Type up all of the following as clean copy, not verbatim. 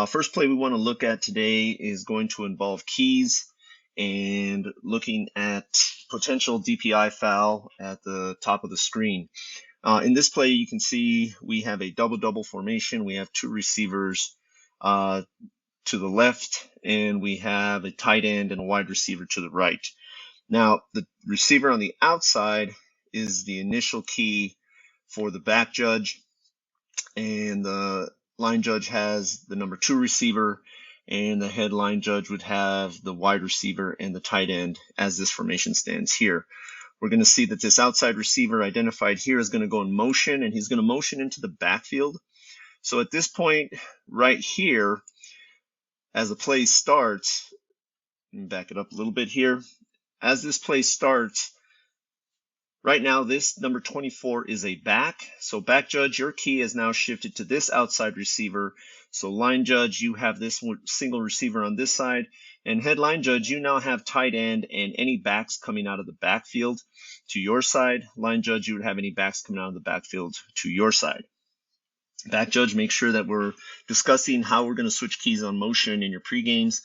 First play we want to look at today is going to involve keys and looking at potential DPI foul at the top of the screen. In this play, you can see we have a double-double formation. We have two receivers to the left, and we have a tight end and a wide receiver to the right. Now, the receiver on the outside is the initial key for the back judge, and the line judge has the number 2 receiver, and the head line judge would have the wide receiver and the tight end as this formation stands here. We're going to see that this outside receiver identified here is going to go in motion, and he's going to motion into the backfield. So at this point right here, as the play starts, let me back it up a little bit here. As this play starts, right now this number 24 is a back. So back judge, your key is now shifted to this outside receiver. So line judge, you have this single receiver on this side. And head line judge, you now have tight end and any backs coming out of the backfield to your side. Line judge, you would have any backs coming out of the backfield to your side. Back judge, make sure that we're discussing how we're going to switch keys on motion in your pre-games.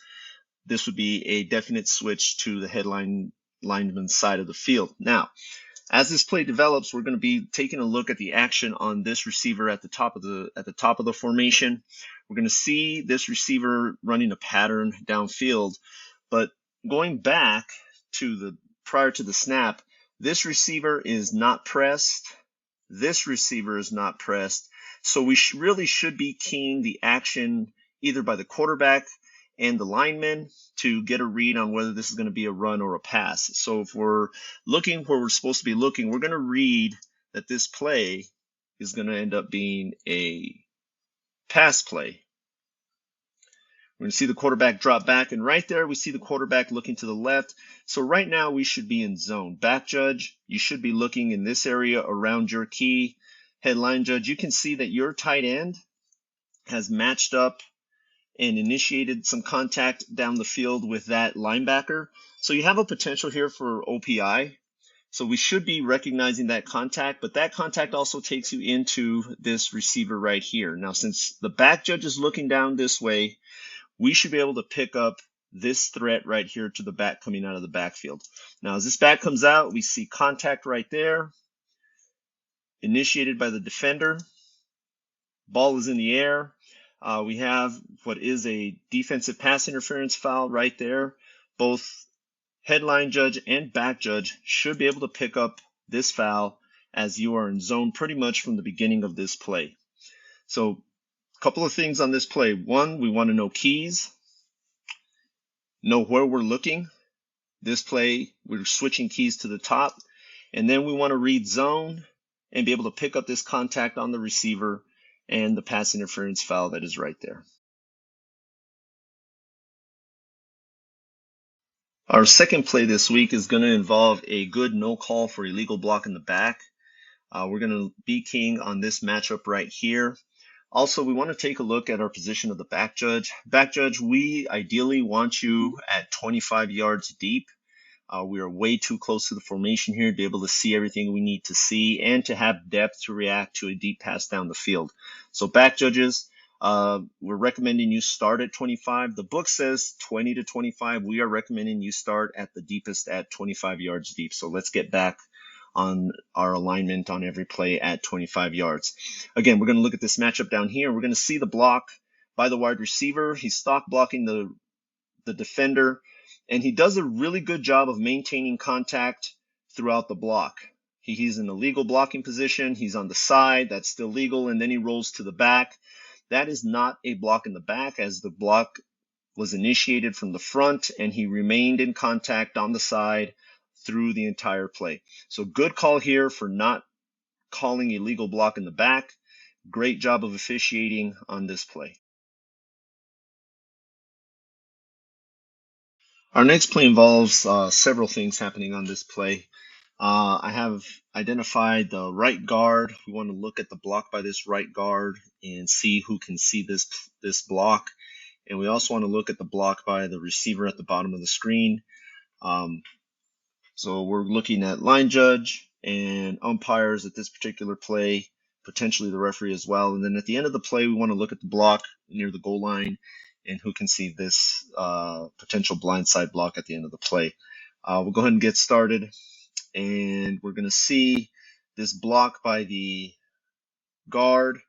This would be a definite switch to the headline lineman's side of the field. Now, as this play develops, we're going to be taking a look at the action on this receiver at the top of the formation. We're going to see this receiver running a pattern downfield, but going back to the prior to the snap, this receiver is not pressed. This receiver is not pressed. So we really should be keying the action either by the quarterback and the lineman to get a read on whether this is going to be a run or a pass. So if we're looking where we're supposed to be looking, we're going to read that this play is going to end up being a pass play. We're going to see the quarterback drop back, and right there we see the quarterback looking to the left. So right now we should be in zone. Back judge, you should be looking in this area around your key. Head line judge, you can see that your tight end has matched up and initiated some contact down the field with that linebacker. So you have a potential here for OPI. So we should be recognizing that contact, but that contact also takes you into this receiver right here. Now, since the back judge is looking down this way, we should be able to pick up this threat right here to the back coming out of the backfield. Now, as this back comes out, we see contact right there, initiated by the defender. Ball is in the air. We have what is a defensive pass interference foul right there. Both headline judge and back judge should be able to pick up this foul as you are in zone pretty much from the beginning of this play. So a couple of things on this play. One, we want to know keys, know where we're looking. This play, we're switching keys to the top. And then we want to read zone and be able to pick up this contact on the receiver and the pass interference foul that is right there. Our second play this week is going to involve a good no call for illegal block in the back. We're going to be keying on this matchup right here. Also, we want to take a look at our position of the back judge. Back judge, we ideally want you at 25 yards deep. We are way too close to the formation here to be able to see everything we need to see and to have depth to react to a deep pass down the field. So back judges, we're recommending you start at 25. The book says 20 to 25. We are recommending you start at the deepest at 25 yards deep. So let's get back on our alignment on every play at 25 yards. Again, we're going to look at this matchup down here. We're going to see the block by the wide receiver. He's stock blocking the defender, and he does a really good job of maintaining contact throughout the block. He's in a legal blocking position. He's on the side. That's still legal. And then he rolls to the back. That is not a block in the back, as the block was initiated from the front, and he remained in contact on the side through the entire play. So good call here for not calling a legal block in the back. Great job of officiating on this play. Our next play involves several things happening on this play. I have identified the right guard. We want to look at the block by this right guard and see who can see this block. And we also want to look at the block by the receiver at the bottom of the screen. So we're looking at line judge and umpires at this particular play. potentially the referee as well. And then at the end of the play, we want to look at the block near the goal line and who can see this potential blindside block at the end of the play. We'll go ahead and get started, and we're going to see this block by the guard.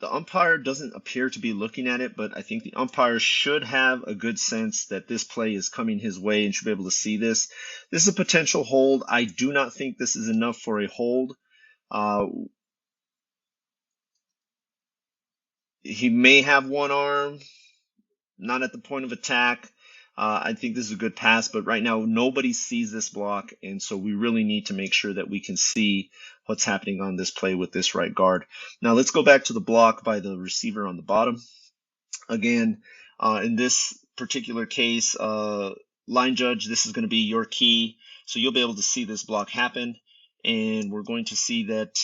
The umpire doesn't appear to be looking at it, but I think the umpire should have a good sense that this play is coming his way and should be able to see this. This is a potential hold. I do not think this is enough for a hold. He may have one arm, not at the point of attack. I think this is a good pass, but right now nobody sees this block, and so we really need to make sure that we can see what's happening on this play with this right guard. Now let's go back to the block by the receiver on the bottom. Again, in this particular case, line judge, this is going to be your key, so you'll be able to see this block happen, and we're going to see that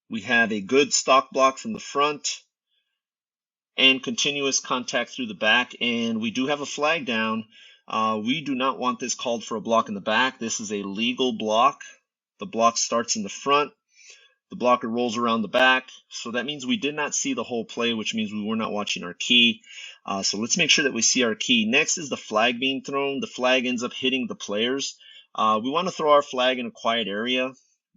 we have a good stock block from the front and continuous contact through the back, and we do have a flag down. We do not want this called for a block in the back. This is a legal block. The block starts in the front. The blocker rolls around the back. So that means we did not see the whole play, which means we were not watching our key. So let's make sure that we see our key. Next is the flag being thrown. The flag ends up hitting the players. We want to throw our flag in a quiet area.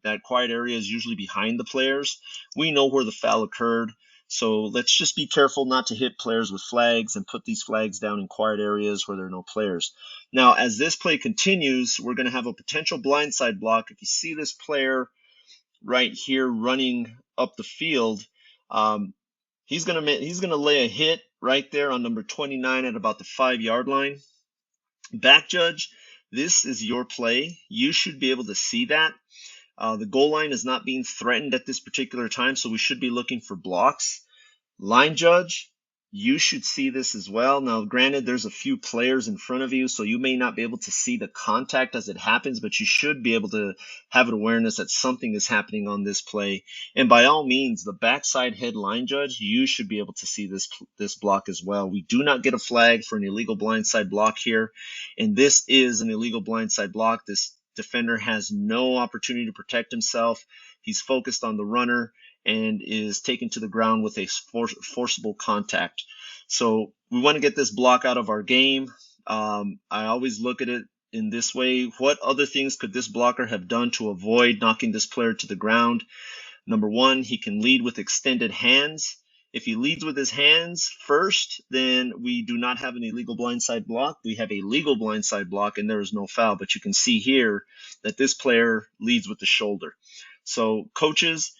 That quiet area is usually behind the players. We know where the foul occurred. So let's just be careful not to hit players with flags and put these flags down in quiet areas where there are no players. Now, as this play continues, we're going to have a potential blindside block. If you see this player right here running up the field, he's going to lay a hit right there on number 29 at about the 5-yard line. Back judge, this is your play. You should be able to see that. The goal line is not being threatened at this particular time, so we should be looking for blocks. Line judge, you should see this as well. Now, granted, there's a few players in front of you, so you may not be able to see the contact as it happens, but you should be able to have an awareness that something is happening on this play. And by all means, the backside head line judge, you should be able to see this block as well. We do not get a flag for an illegal blindside block here, and this is an illegal blindside block. This defender has no opportunity to protect himself. He's focused on the runner and is taken to the ground with a forcible contact. So we want to get this block out of our game. I always look at it in this way. What other things could this blocker have done to avoid knocking this player to the ground? Number one, he can lead with extended hands. If he leads with his hands first, then we do not have an illegal blindside block. We have a legal blindside block, and there is no foul. But you can see here that this player leads with the shoulder. So coaches,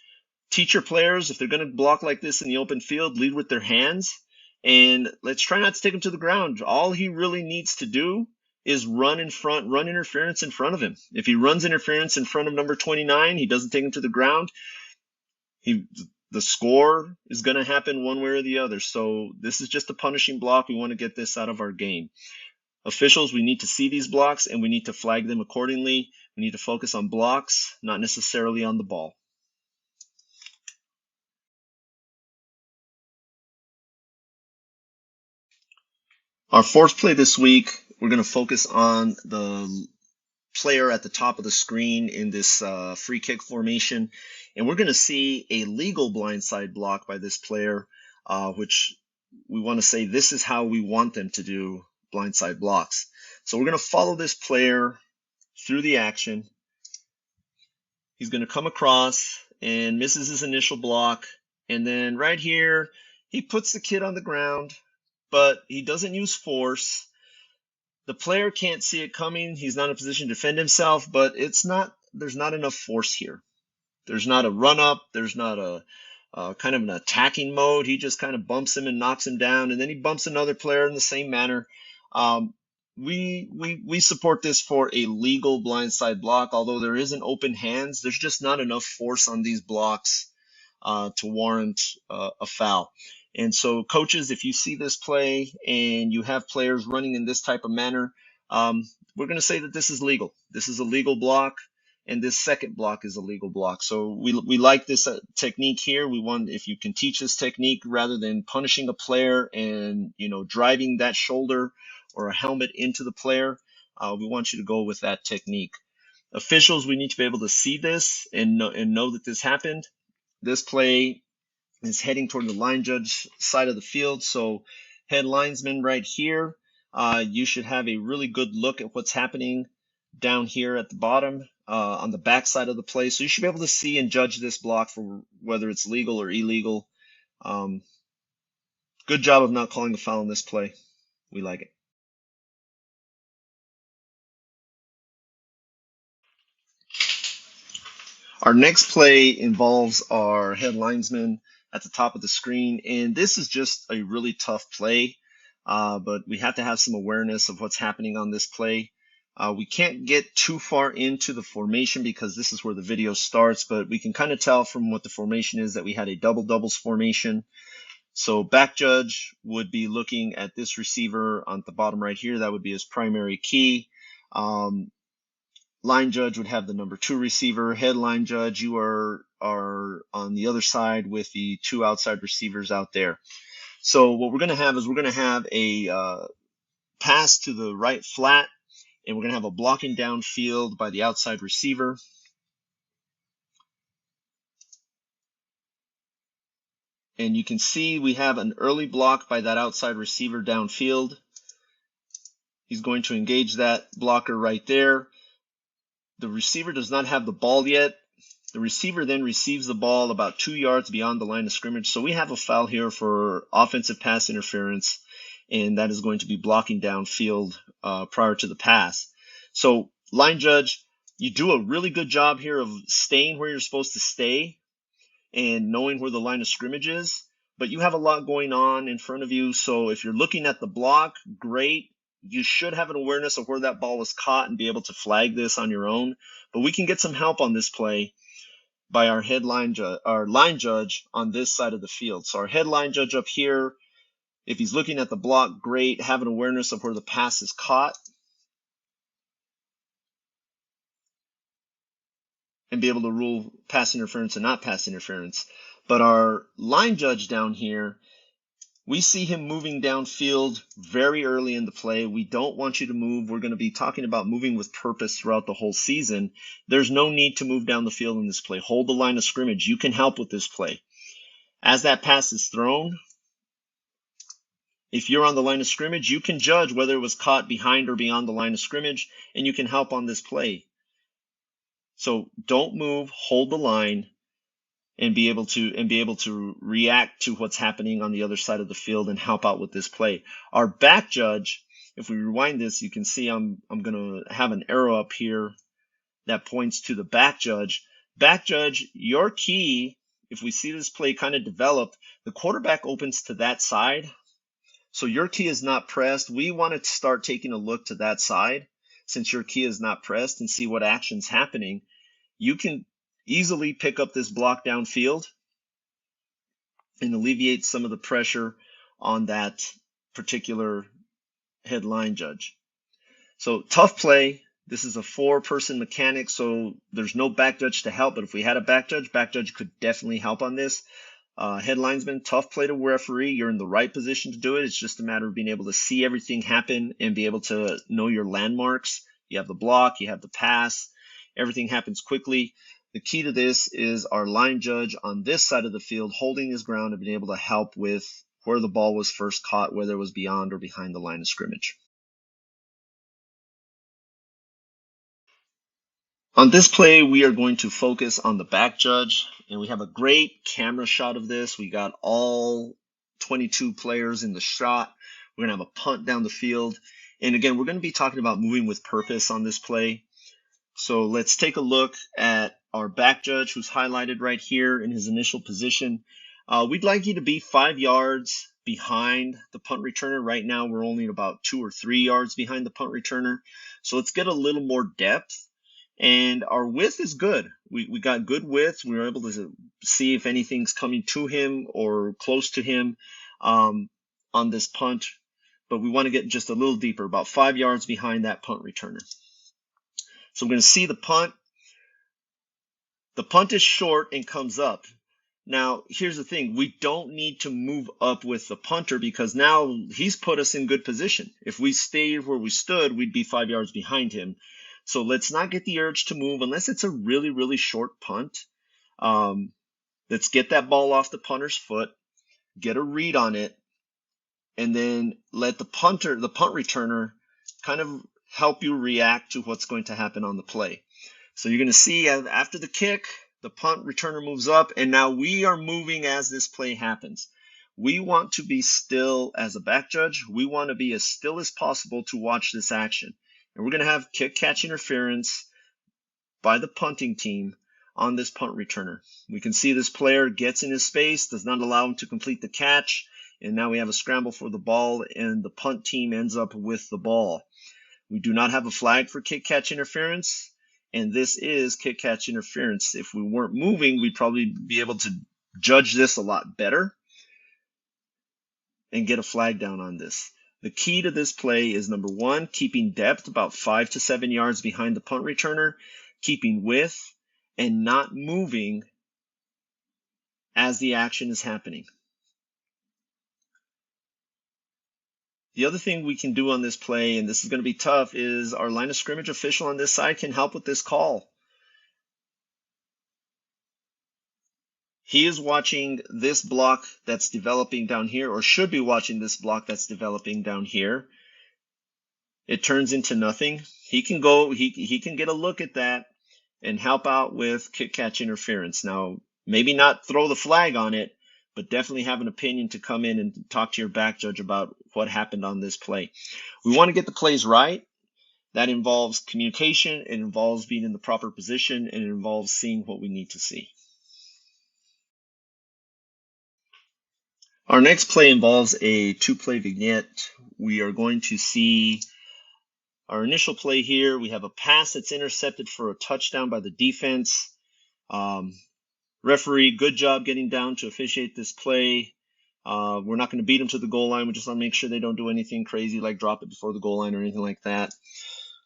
teach your players, if they're going to block like this in the open field, lead with their hands. And let's try not to take him to the ground. All he really needs to do is run in front, run interference in front of him. If he runs interference in front of number 29, he doesn't take him to the ground, the score is going to happen one way or the other. So this is just a punishing block. We want to get this out of our game. Officials, we need to see these blocks and we need to flag them accordingly. We need to focus on blocks, not necessarily on the ball. Our fourth play this week, we're going to focus on the player at the top of the screen in this free kick formation, and we're going to see a legal blindside block by this player, which we want to say this is how we want them to do blindside blocks. So we're going to follow this player through the action. He's going to come across and misses his initial block, and then right here he puts the kid on the ground, but he doesn't use force. The player can't see it coming. He's not in a position to defend himself, but there's not enough force here. There's not a run up. There's not a kind of an attacking mode. He just kind of bumps him and knocks him down, and then he bumps another player in the same manner. We support this for a legal blindside block, although there is an open hands. There's just not enough force on these blocks to warrant a foul. And so coaches, if you see this play and you have players running in this type of manner, we're going to say that this is legal. This is a legal block, and this second block is a legal block. So we like this technique here. We want, if you can teach this technique rather than punishing a player and driving that shoulder or a helmet into the player, we want you to go with that technique. Officials, we need to be able to see this and know that this happened. This play is heading toward the line judge side of the field. So head linesman right here, you should have a really good look at what's happening down here at the bottom on the back side of the play. So you should be able to see and judge this block for whether it's legal or illegal. Good job of not calling the foul in this play. We like it. Our next play involves our head linesman at the top of the screen, and this is just a really tough play, but we have to have some awareness of what's happening on this play. We can't get too far into the formation because this is where the video starts, but we can kind of tell from what the formation is that we had a double-doubles formation. So back judge would be looking at this receiver on the bottom right here. That would be his primary key. Line judge would have the number 2 receiver. Head line judge, you are on the other side with the 2 outside receivers out there. So what we're going to have is we're going to have a pass to the right flat, and we're going to have a blocking downfield by the outside receiver. And you can see we have an early block by that outside receiver downfield. He's going to engage that blocker right there. The receiver does not have the ball yet. The receiver then receives the ball about 2 yards beyond the line of scrimmage. So we have a foul here for offensive pass interference, and that is going to be blocking downfield prior to the pass. So line judge, you do a really good job here of staying where you're supposed to stay and knowing where the line of scrimmage is, but you have a lot going on in front of you. So if you're looking at the block, great. You should have an awareness of where that ball was caught and be able to flag this on your own. But we can get some help on this play by our line judge on this side of the field. So our head line judge up here, if he's looking at the block, great. Have an awareness of where the pass is caught and be able to rule pass interference and not pass interference. But our line judge down here, we see him moving downfield very early in the play. We don't want you to move. We're going to be talking about moving with purpose throughout the whole season. There's no need to move down the field in this play. Hold the line of scrimmage. You can help with this play. As that pass is thrown, if you're on the line of scrimmage, you can judge whether it was caught behind or beyond the line of scrimmage, and you can help on this play. So don't move, hold the line, and be able to react to what's happening on the other side of the field and help out with this play. Our back judge, if we rewind this, you can see I'm going to have an arrow up here that points to the back judge. Back judge, your key, if we see this play kind of develop, the quarterback opens to that side. So your key is not pressed. We want to start taking a look to that side since your key is not pressed and see what action's happening. You can easily pick up this block downfield and alleviate some of the pressure on that particular head line judge. So tough play. This is a 4-person mechanic, so there's no back judge to help. But if we had a back judge could definitely help on this. Head linesman, tough play to referee. You're in the right position to do it. It's just a matter of being able to see everything happen and be able to know your landmarks. You have the block, you have the pass. Everything happens quickly. The key to this is our line judge on this side of the field holding his ground and being able to help with where the ball was first caught, whether it was beyond or behind the line of scrimmage. On this play, we are going to focus on the back judge, and we have a great camera shot of this. We got all 22 players in the shot. We're going to have a punt down the field. And again, we're going to be talking about moving with purpose on this play. So let's take a look at our back judge, who's highlighted right here in his initial position. We'd like you to be 5 yards behind the punt returner. Right now, we're only about 2 or 3 yards behind the punt returner. So let's get a little more depth. And our width is good. We got good width. We were able to see if anything's coming to him or close to him on this punt. But we want to get just a little deeper, about 5 yards behind that punt returner. So we're going to see the punt. The punt is short and comes up. Now, here's the thing. We don't need to move up with the punter because now he's put us in good position. If we stayed where we stood, we'd be 5 yards behind him. So let's not get the urge to move unless it's a really, really short punt. Let's get that ball off the punter's foot, get a read on it, and then let the punt returner kind of help you react to what's going to happen on the play. So you're going to see after the kick, the punt returner moves up, and now we are moving as this play happens. We want to be still as a back judge. We want to be as still as possible to watch this action. And we're going to have kick catch interference by the punting team on this punt returner. We can see this player gets in his space, does not allow him to complete the catch, and now we have a scramble for the ball, and the punt team ends up with the ball. We do not have a flag for kick catch interference, and this is kick catch interference. If we weren't moving, we'd probably be able to judge this a lot better and get a flag down on this. The key to this play is, number one, keeping depth about 5 to 7 yards behind the punt returner, keeping width, and not moving as the action is happening. The other thing we can do on this play, and this is going to be tough, is our line of scrimmage official on this side can help with this call. He is watching this block that's developing down here, or should be watching this block that's developing down here. It turns into nothing. He can go, he can get a look at that and help out with kick catch interference. Now, maybe not throw the flag on it, but definitely have an opinion to come in and talk to your back judge about what happened on this play. We want to get the plays right. That involves communication, it involves being in the proper position, and it involves seeing what we need to see. Our next play involves a two-play vignette. We are going to see our initial play here. We have a pass that's intercepted for a touchdown by the defense. Referee, good job getting down to officiate this play. We're not going to beat them to the goal line. We just want to make sure they don't do anything crazy like drop it before the goal line or anything like that.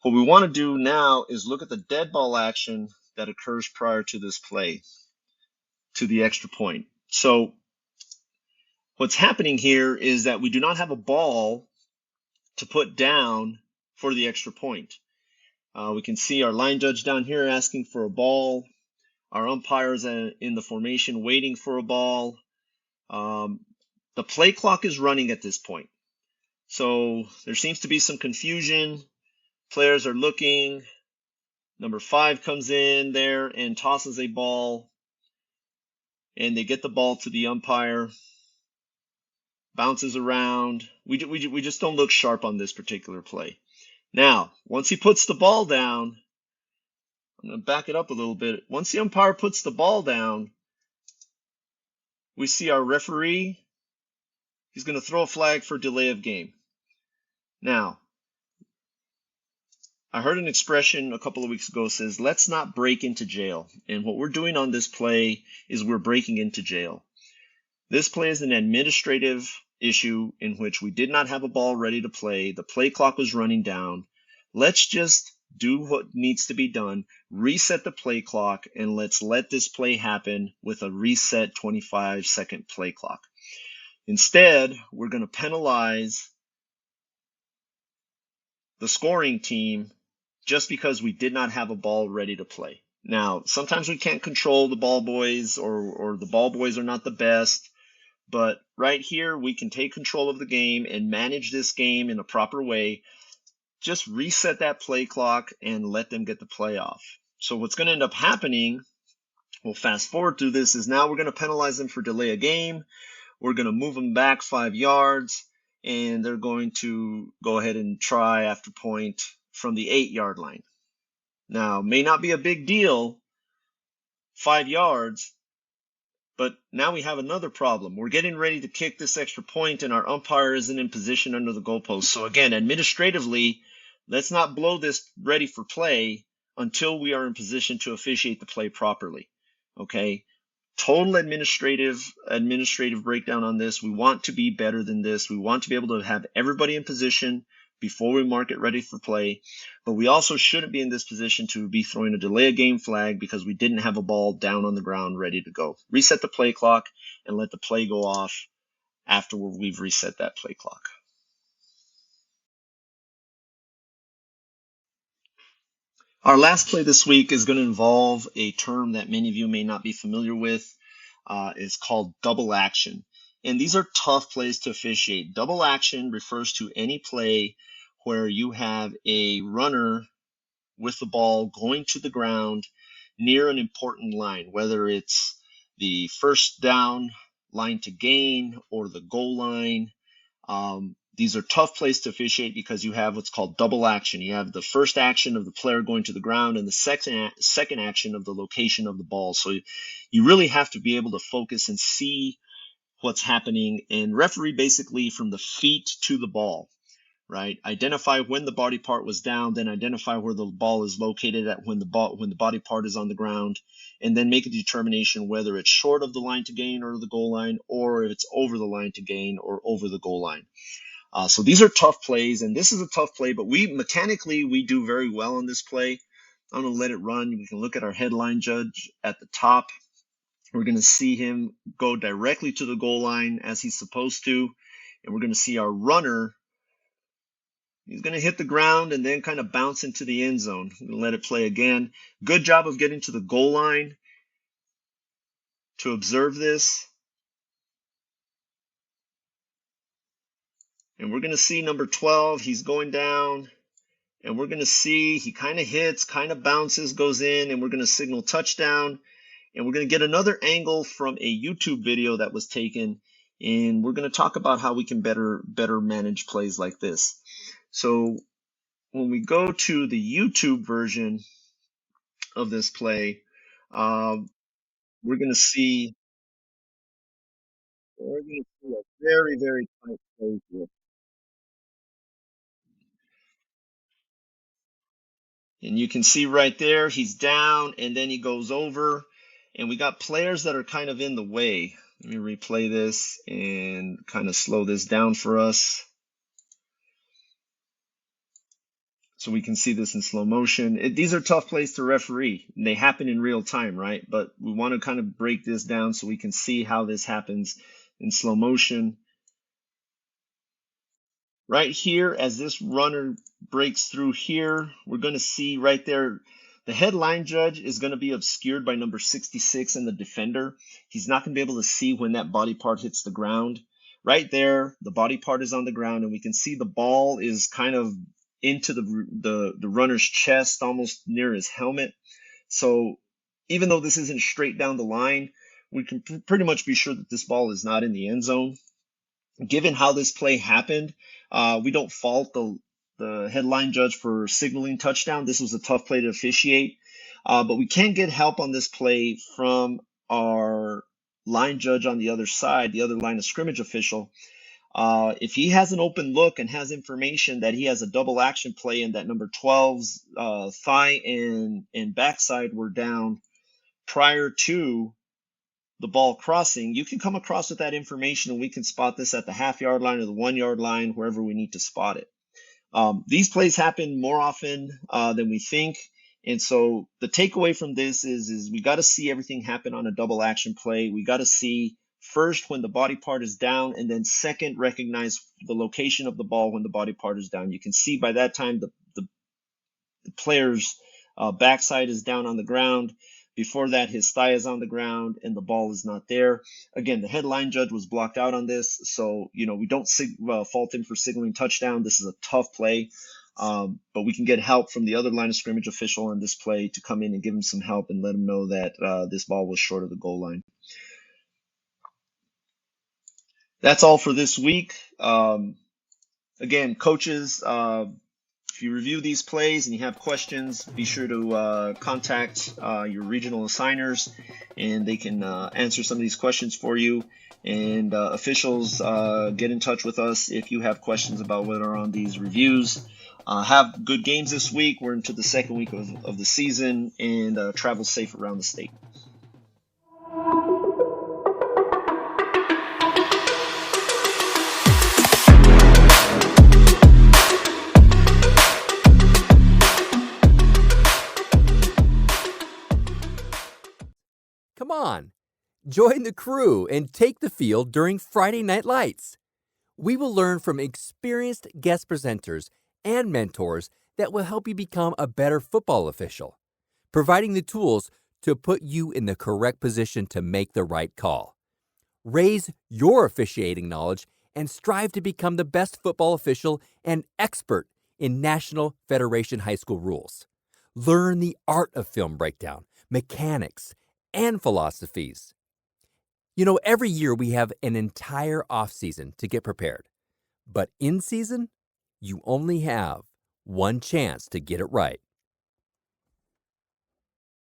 What we want to do now is look at the dead ball action that occurs prior to this play, to the extra point. So what's happening here is that we do not have a ball to put down for the extra point. We can see our line judge down here asking for a ball. Our umpires in the formation waiting for a ball. The play clock is running at this point. So there seems to be some confusion. Players are looking. Number 5 comes in there and tosses a ball. And they get the ball to the umpire. Bounces around. We just don't look sharp on this particular play. Now, once he puts the ball down, I'm going to back it up a little bit. Once the umpire puts the ball down, we see our referee. He's going to throw a flag for delay of game. Now, I heard an expression a couple of weeks ago says, let's not break into jail. And what we're doing on this play is we're breaking into jail. This play is an administrative issue in which we did not have a ball ready to play. The play clock was running down. Let's just do what needs to be done, reset the play clock, and let's let this play happen with a reset 25-second play clock. Instead, we're going to penalize the scoring team just because we did not have a ball ready to play. Now, sometimes we can't control the ball boys, or the ball boys are not the best, but right here we can take control of the game and manage this game in a proper way. Just reset that play clock and let them get the play off. So what's going to end up happening, we'll fast forward through this, is now we're going to penalize them for delay a game. We're going to move them back 5 yards, and they're going to go ahead and try after point from the 8-yard line. Now, may not be a big deal, 5 yards, but now we have another problem. We're getting ready to kick this extra point, and our umpire isn't in position under the goalpost. So again, administratively, let's not blow this ready for play until we are in position to officiate the play properly. Okay? Total administrative breakdown on this. We want to be better than this. We want to be able to have everybody in position before we mark it ready for play. But we also shouldn't be in this position to be throwing a delay of game flag because we didn't have a ball down on the ground ready to go. Reset the play clock and let the play go off after we've reset that play clock. Our last play this week is going to involve a term that many of you may not be familiar with. It's called double action. And these are tough plays to officiate. Double action refers to any play where you have a runner with the ball going to the ground near an important line, whether it's the first down line to gain or the goal line. These are tough plays to officiate because you have what's called double action. You have the first action of the player going to the ground and the second action of the location of the ball. So you really have to be able to focus and see what's happening and referee basically from the feet to the ball, right? Identify when the body part was down, then identify where the ball is located at when the body part is on the ground, and then make a determination whether it's short of the line to gain or the goal line, or if it's over the line to gain or over the goal line. So these are tough plays, and this is a tough play, but we do very well on this play. I'm going to let it run. We can look at our headline judge at the top. We're going to see him go directly to the goal line as he's supposed to, and we're going to see our runner. He's going to hit the ground and then kind of bounce into the end zone. I'm going to let it play again. Good job of getting to the goal line to observe this. And we're going to see number 12. He's going down. And we're going to see he kind of hits, kind of bounces, goes in, and we're going to signal touchdown. And we're going to get another angle from a YouTube video that was taken. And we're going to talk about how we can better manage plays like this. So when we go to the YouTube version of this play, we're going to see a very, very tight play here. And you can see right there, he's down and then he goes over. And we got players that are kind of in the way. Let me replay this and kind of slow this down for us, so we can see this in slow motion. These are tough plays to referee. And they happen in real time, right? But we want to kind of break this down so we can see how this happens in slow motion. Right here, as this runner breaks through here, we're going to see right there, the headline judge is going to be obscured by number 66 and the defender. He's not going to be able to see when that body part hits the ground. Right there, the body part is on the ground, and we can see the ball is kind of into the runner's chest, almost near his helmet. So even though this isn't straight down the line, we can pretty much be sure that this ball is not in the end zone. Given how this play happened, we don't fault the headline judge for signaling touchdown. This was a tough play to officiate, but we can get help on this play from our line judge on the other side, the other line of scrimmage official. If he has an open look and has information that he has a double action play and that number 12's thigh and backside were down prior to the ball crossing, you can come across with that information and we can spot this at the half-yard line or the 1-yard line, wherever we need to spot it. These plays happen more often than we think. And so the takeaway from this is we got to see everything happen on a double action play. We got to see first when the body part is down, and then second, recognize the location of the ball when the body part is down. You can see by that time the player's backside is down on the ground. Before that, his thigh is on the ground and the ball is not there. Again, the headline judge was blocked out on this, so we don't fault him for signaling touchdown. This is a tough play, but we can get help from the other line of scrimmage official on this play to come in and give him some help and let him know that this ball was short of the goal line. That's all for this week. Again, coaches, if you review these plays and you have questions, be sure to contact your regional assigners, and they can answer some of these questions for you. And officials, get in touch with us if you have questions about what are on these reviews. Have good games this week. We're into the second week of the season, and travel safe around the state. Come on, join the crew and take the field during Friday Night Lights. We will learn from experienced guest presenters and mentors that will help you become a better football official, providing the tools to put you in the correct position to make the right call. Raise your officiating knowledge and strive to become the best football official and expert in National Federation High School rules. Learn the art of film breakdown, mechanics, and philosophies. Every year we have an entire off season to get prepared. But in season, you only have one chance to get it right.